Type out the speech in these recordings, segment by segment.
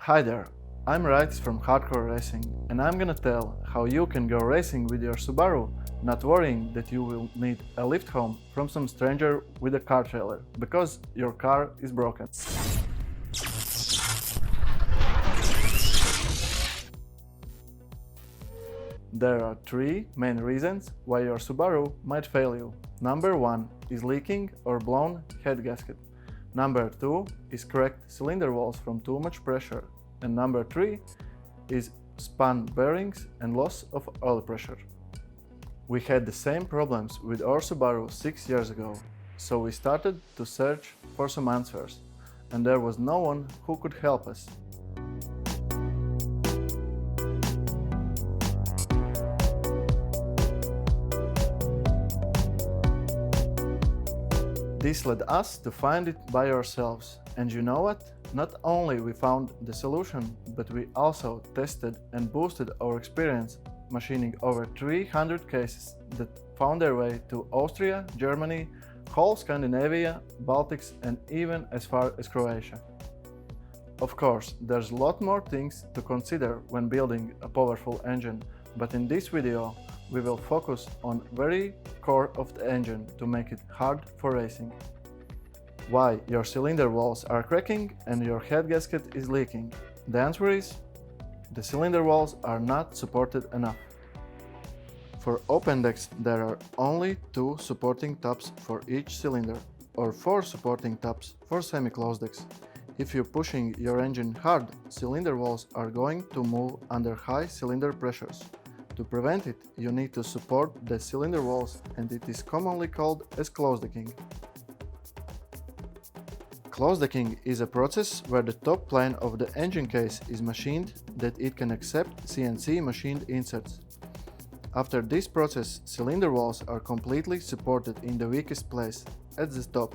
Hi there, I'm Raits from Hardcore Racing, and I'm gonna tell how you can go racing with your Subaru, not worrying that you will need a lift home from some stranger with a car trailer, because your car is broken. There are three main reasons why your Subaru might fail you. Number 1 is leaking or blown head gasket. Number 2 is cracked cylinder walls from too much pressure. And number 3 is spun bearings and loss of oil pressure. We had the same problems with our Subaru 6 years ago, so we started to search for some answers, and there was no one who could help us. This led us to find it by ourselves, and you know what? Not only we found the solution, but we also tested and boosted our experience machining over 300 cases that found their way to Austria, Germany, whole Scandinavia, Baltics, and even as far as Croatia. Of course, there's a lot more things to consider when building a powerful engine, but in this video we will focus on very core of the engine to make it hard for racing. Why your cylinder walls are cracking and your head gasket is leaking? The answer is the cylinder walls are not supported enough. For open decks there are only 2 supporting tops for each cylinder, or 4 supporting tops for semi-closed decks. If you're pushing your engine hard, cylinder walls are going to move under high cylinder pressures. To prevent it, you need to support the cylinder walls, and it is commonly called as close decking. Close decking is a process where the top plane of the engine case is machined that it can accept CNC machined inserts. After this process, cylinder walls are completely supported in the weakest place, at the top,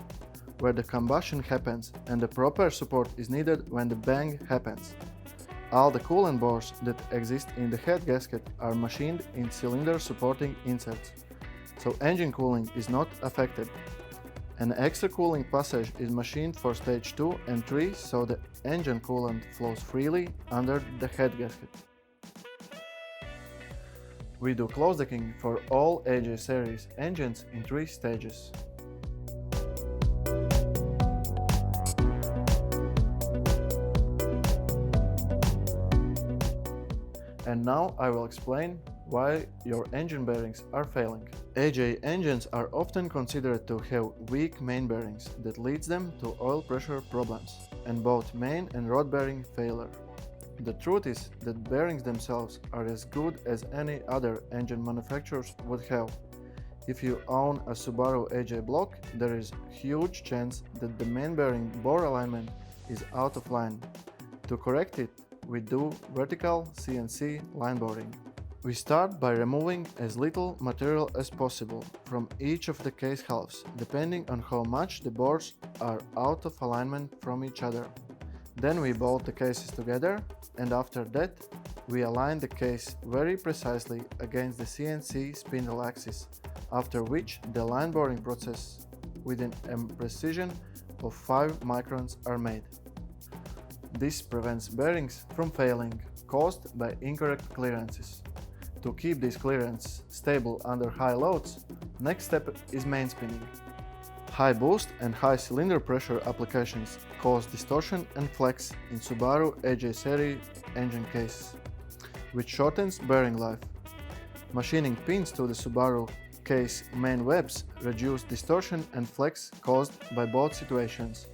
where the combustion happens, and the proper support is needed when the bang happens. All the coolant bores that exist in the head gasket are machined in cylinder supporting inserts, so engine cooling is not affected. An extra cooling passage is machined for stage 2 and 3 so the engine coolant flows freely under the head gasket. We do close decking for all AJ series engines in 3 stages. And now I will explain why your engine bearings are failing. AJ engines are often considered to have weak main bearings that leads them to oil pressure problems and both main and rod bearing failure. The truth is that bearings themselves are as good as any other engine manufacturers would have. If you own a Subaru AJ block, there is a huge chance that the main bearing bore alignment is out of line. To correct it, we do vertical CNC line boring. We start by removing as little material as possible from each of the case halves, depending on how much the bores are out of alignment from each other. Then we bolt the cases together, and after that, we align the case very precisely against the CNC spindle axis, after which the line boring process within a precision of 5 microns are made. This prevents bearings from failing, caused by incorrect clearances. To keep this clearance stable under high loads, next step is main spinning. High boost and high cylinder pressure applications cause distortion and flex in Subaru AJ series engine cases, which shortens bearing life. Machining pins to the Subaru case main webs reduce distortion and flex caused by both situations.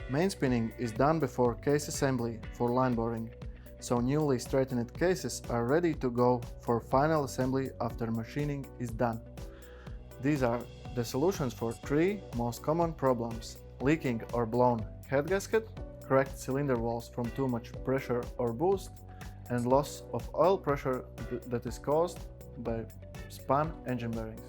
Main spinning is done before case assembly for line boring, so newly straightened cases are ready to go for final assembly after machining is done. These are the solutions for 3 most common problems: leaking or blown head gasket, cracked cylinder walls from too much pressure or boost, and loss of oil pressure that is caused by spun engine bearings.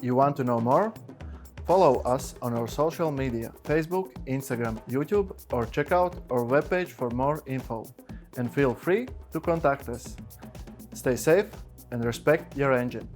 You want to know more? Follow us on our social media, Facebook, Instagram, YouTube, or check out our webpage for more info. And feel free to contact us. Stay safe and respect your engine.